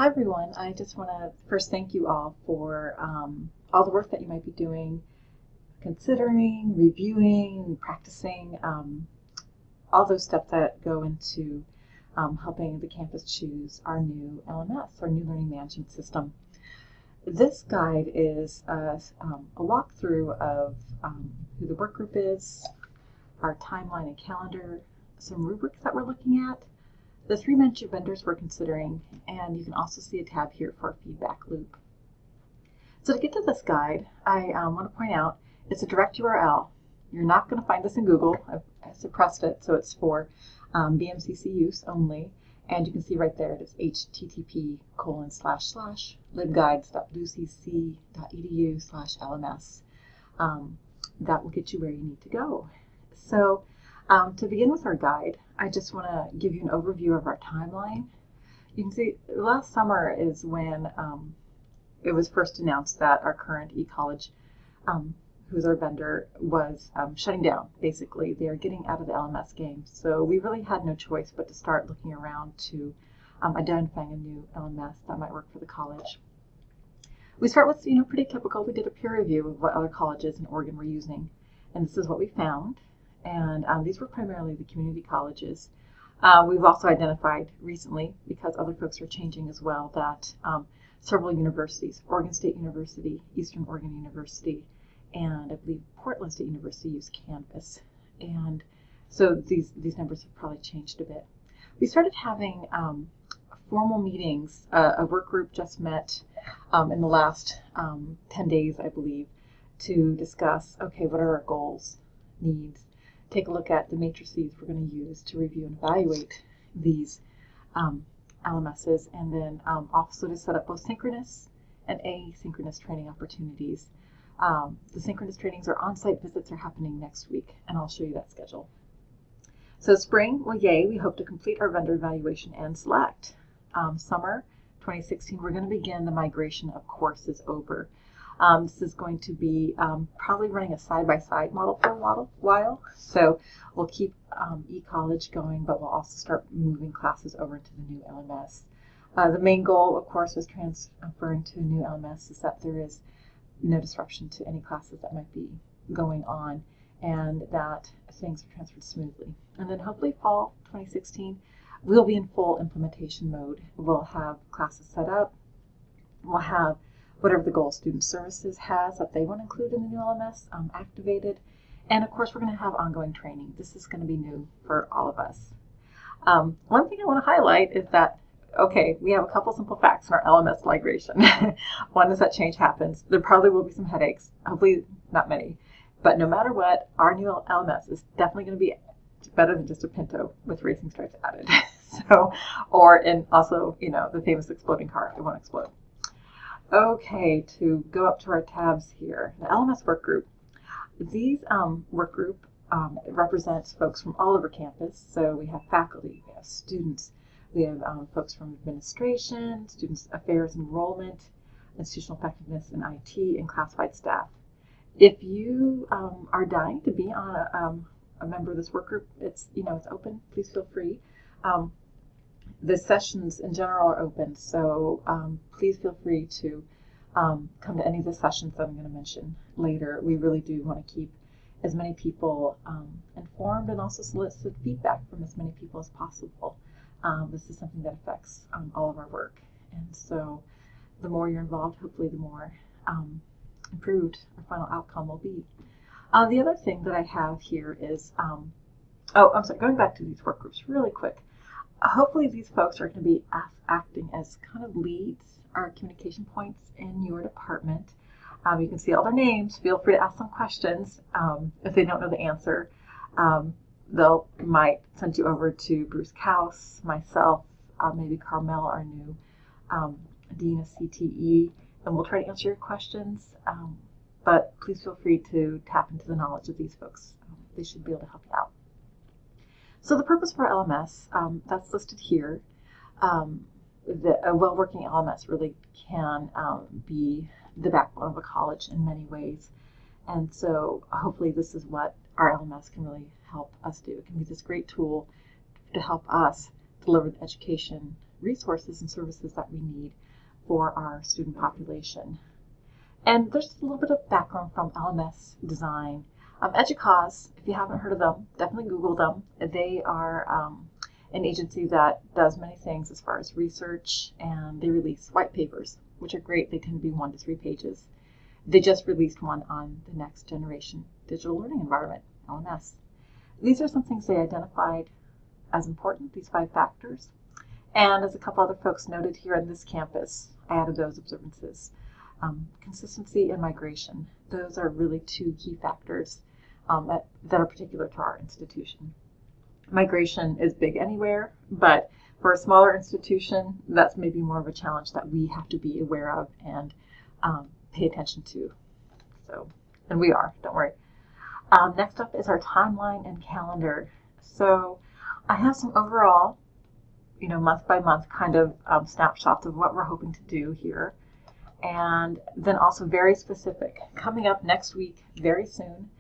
Hi everyone, I just want to first thank you all for all the work that you might be doing, considering, reviewing, practicing, all those steps that go into helping the campus choose our new LMS, our new learning management system. This guide is a walkthrough of who the work group is, our timeline and calendar, some rubrics that we're looking at, the 3 major vendors we're considering, and you can also see a tab here for a feedback loop. So to get to this guide, I want to point out it's a direct URL. You're not going to find this in Google. I've suppressed it, so it's for BMCC use only. And you can see right there it is http://libguides.bluecc.edu/LMS. That will get you where you need to go. So to begin with our guide, I just want to give you an overview of our timeline. You can see last summer is when it was first announced that our current eCollege, who's our vendor, was shutting down. Basically, they are getting out of the LMS game. So we really had no choice but to start looking around to identifying a new LMS that might work for the college. We start with, pretty typical. We did a peer review of what other colleges in Oregon were using, and this is what we found. And these were primarily the community colleges. We've also identified recently, because other folks are changing as well, that several universities, Oregon State University, Eastern Oregon University, and I believe Portland State University use Canvas. And so these numbers have probably changed a bit. We started having formal meetings. A work group just met in the last 10 days, I believe, to discuss, okay, what are our goals, needs, take a look at the matrices we're going to use to review and evaluate these LMSs, and then also to set up both synchronous and asynchronous training opportunities. The synchronous trainings or on-site visits are happening next week, and I'll show you that schedule. So spring, well, yay, we hope to complete our vendor evaluation and select. Summer 2016, we're going to begin the migration of courses over. This is going to be probably running a side-by-side model for a while. So we'll keep eCollege going, but we'll also start moving classes over into the new LMS. The main goal, of course, was transferring to a new LMS is that there is no disruption to any classes that might be going on, and that things are transferred smoothly. And then hopefully fall 2016, we'll be in full implementation mode. We'll have classes set up. We'll have whatever the goal student services has that they want to include in the new LMS activated. And of course, we're going to have ongoing training. This is going to be new for all of us. One thing I want to highlight is that, okay, we have a couple simple facts in our LMS migration. One is that change happens. There probably will be some headaches, hopefully not many. But no matter what, our new LMS is definitely going to be better than just a Pinto with racing stripes added. Also, the famous exploding car, it won't explode. Okay, to go up to our tabs here, the LMS work group. These work group represents folks from all over campus. So we have faculty, we have students, we have folks from administration, students affairs, enrollment, institutional effectiveness, and IT, and classified staff. If you are dying to be on a member of this work group, it's open. Please feel free. The sessions in general are open, so please feel free to come to any of the sessions that I'm going to mention later. We really do want to keep as many people informed and also solicit feedback from as many people as possible. This is something that affects all of our work, and so the more you're involved, hopefully the more improved our final outcome will be. The other thing that I have here is, going back to these work groups really quick. Hopefully these folks are going to be acting as kind of leads or communication points in your department. You can see all their names. Feel free to ask them questions. If they don't know the answer, they'll might send you over to Bruce Kaus, myself, maybe Carmel, our new Dean of CTE, and we'll try to answer your questions. But please feel free to tap into the knowledge of these folks. They should be able to help you out. So the purpose for LMS, that's listed here. A well-working LMS really can be the backbone of a college in many ways. And so hopefully this is what our LMS can really help us do. It can be this great tool to help us deliver the education resources and services that we need for our student population. And there's a little bit of background from LMS Design. EDUCAUSE, if you haven't heard of them, definitely Google them. They are an agency that does many things as far as research, and they release white papers, which are great. They tend to be 1 to 3 pages. They just released one on the next generation digital learning environment, LMS. These are some things they identified as important, these 5 factors. And as a couple other folks noted here on this campus, I added those observances. Consistency and migration. Those are really 2 key factors that are particular to our institution. Migration is big anywhere, but for a smaller institution, that's maybe more of a challenge that we have to be aware of and pay attention to. So, and we are, don't worry. Next up is our timeline and calendar. So I have some overall, month by month kind of snapshots of what we're hoping to do here. And then also very specific. Coming up next week, very soon,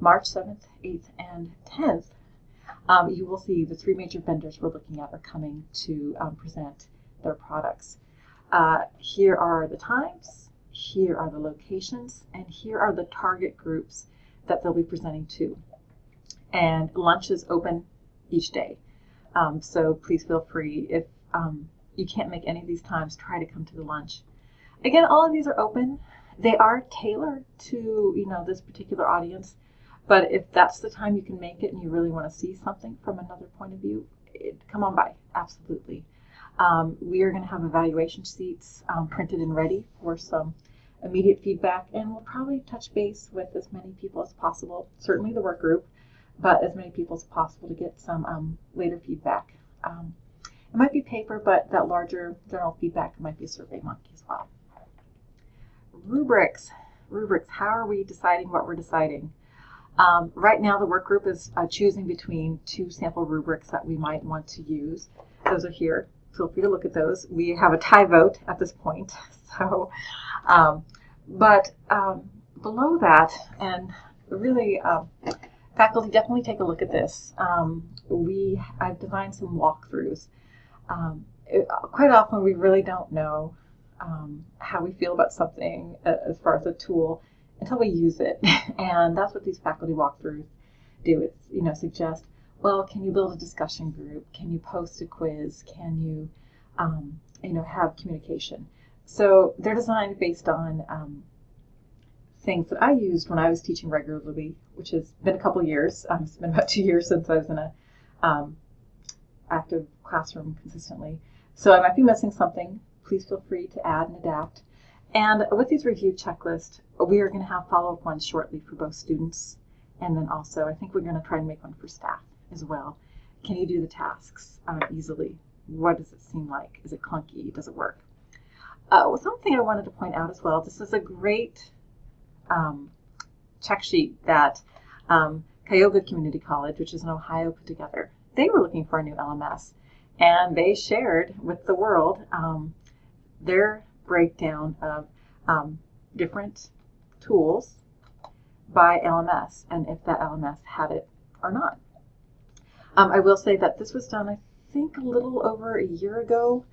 March 7th, 8th, and 10th, you will see the 3 major vendors we're looking at are coming to present their products. Here are the times, here are the locations, and here are the target groups that they'll be presenting to. And lunch is open each day. So please feel free. If you can't make any of these times, try to come to the lunch. Again, all of these are open. They are tailored to, this particular audience. But if that's the time you can make it and you really want to see something from another point of view, come on by. Absolutely. We are going to have evaluation sheets printed and ready for some immediate feedback, and we'll probably touch base with as many people as possible, certainly the work group, but as many people as possible to get some later feedback. It might be paper, but that larger general feedback might be a SurveyMonkey as well. Rubrics. How are we deciding what we're deciding? Right now, the work group is choosing between 2 sample rubrics that we might want to use. Those are here. Feel free to look at those. We have a tie vote at this point. So, but below that, and really, faculty, definitely take a look at this. I've designed some walkthroughs. Quite often, we really don't know how we feel about something as far as a tool until we use it. And that's what these faculty walkthroughs do. It's, suggest, well, can you build a discussion group? Can you post a quiz? Can you, have communication? So they're designed based on things that I used when I was teaching regularly, which has been a couple of years. It's been about 2 years since I was in a active classroom consistently. So I might be missing something. Please feel free to add and adapt. And with these review checklists, we are going to have follow-up ones shortly for both students, and then also I think we're going to try and make one for staff as well. Can you do the tasks easily? What does it seem like? Is it clunky? Does it work? Something I wanted to point out as well, this is a great check sheet that Cuyahoga Community College, which is in Ohio, put together. They were looking for a new LMS, and they shared with the world their breakdown of different tools by LMS and if that LMS had it or not. I will say that this was done, I think, a little over a year ago,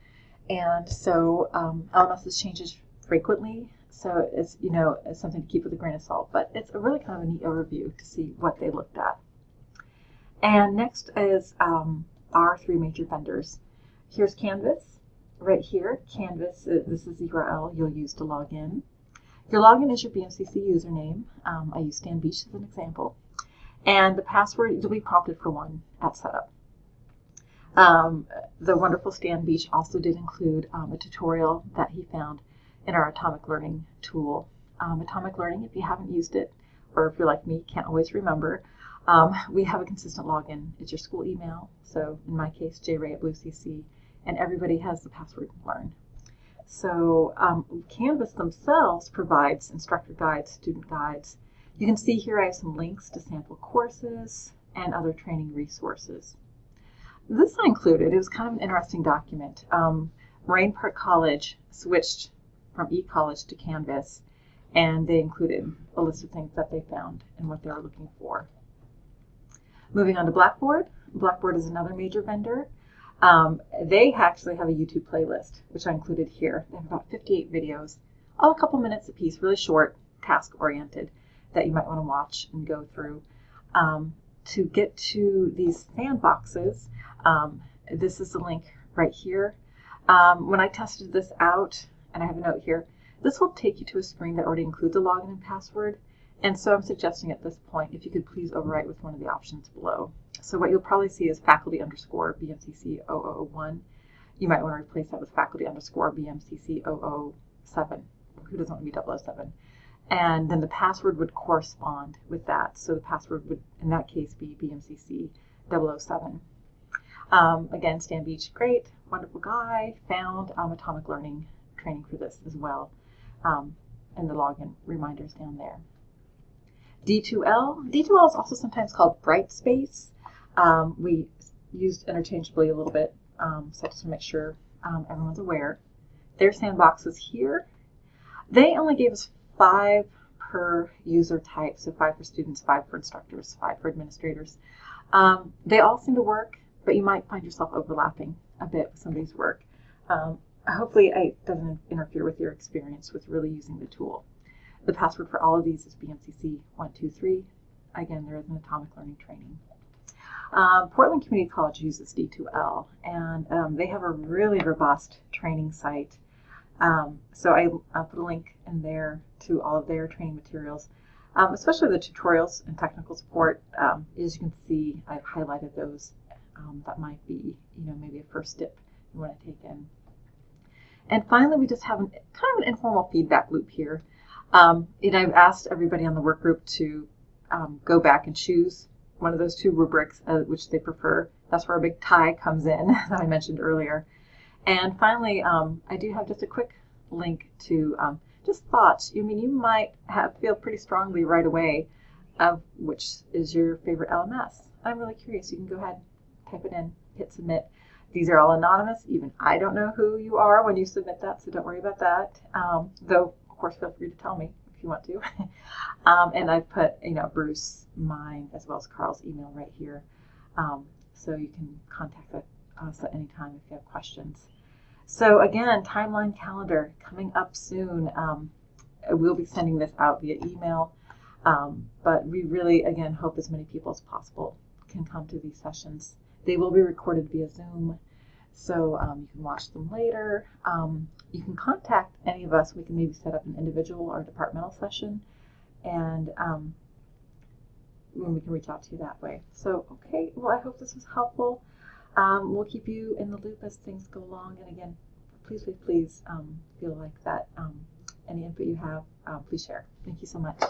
and so LMS changes frequently, so it's it's something to keep with a grain of salt, but it's a really kind of a neat overview to see what they looked at. And next is our 3 major vendors. Here's Canvas. Right here, Canvas, this is the URL you'll use to log in. Your login is your BMCC username. I use Stan Beach as an example. And the password, you'll be prompted for one at setup. The wonderful Stan Beach also did include a tutorial that he found in our Atomic Learning tool. Atomic Learning, if you haven't used it, or if you're like me, can't always remember, we have a consistent login. It's your school email. So in my case, jray@bluecc. And everybody has the password learned. So Canvas themselves provides instructor guides, student guides. You can see here I have some links to sample courses and other training resources. This I included. It was kind of an interesting document. Moraine Park College switched from eCollege to Canvas, and they included a list of things that they found and what they were looking for. Moving on to Blackboard. Blackboard is another major vendor. They actually have a YouTube playlist, which I included here. They have about 58 videos, all a couple minutes a piece, really short, task-oriented, that you might want to watch and go through. To get to these sandboxes, this is the link right here. When I tested this out, and I have a note here, this will take you to a screen that already includes a login and password. And so I'm suggesting at this point, if you could please overwrite with one of the options below. So what you'll probably see is faculty_BMCC0001. You might want to replace that with faculty_BMCC007. Who doesn't want to be 007? And then the password would correspond with that. So the password would, in that case, be BMCC007. Again, Stan Beach, great, wonderful guy, found atomic learning training for this as well. And the login reminders down there. D2L. D2L is also sometimes called Brightspace. We used interchangeably a little bit, so just to make sure everyone's aware. Their sandbox is here. They only gave us 5 per user type, so 5 for students, 5 for instructors, 5 for administrators. They all seem to work, but you might find yourself overlapping a bit with somebody's work. Hopefully it doesn't interfere with your experience with really using the tool. The password for all of these is BMCC123. Again, there is an atomic learning training. Portland Community College uses D2L, and they have a really robust training site. So I'll put a link in there to all of their training materials, especially the tutorials and technical support. As you can see, I've highlighted those. That might be, maybe a first step you want to take in. And finally, we just have kind of an informal feedback loop here. And I've asked everybody on the work group to go back and choose one of those 2 rubrics which they prefer. That's where a big tie comes in that I mentioned earlier. And finally, I do have just a quick link to just thoughts. You might feel pretty strongly right away of which is your favorite LMS. I'm really curious. You can go ahead, type it in, hit submit. These are all anonymous. Even I don't know who you are when you submit that, so don't worry about that. Though, of course, feel free to tell me if you want to. And I've put, Bruce, mine, as well as Carl's email right here. So you can contact us at any time if you have questions. So again, timeline calendar coming up soon. We'll be sending this out via email. But we really, again, hope as many people as possible can come to these sessions. They will be recorded via Zoom, so you can watch them later. You can contact any of us. We can maybe set up an individual or departmental session, and we can reach out to you that way. So, okay, well, I hope this was helpful. We'll keep you in the loop as things go along. And again, please feel like that any input you have, please share. Thank you so much.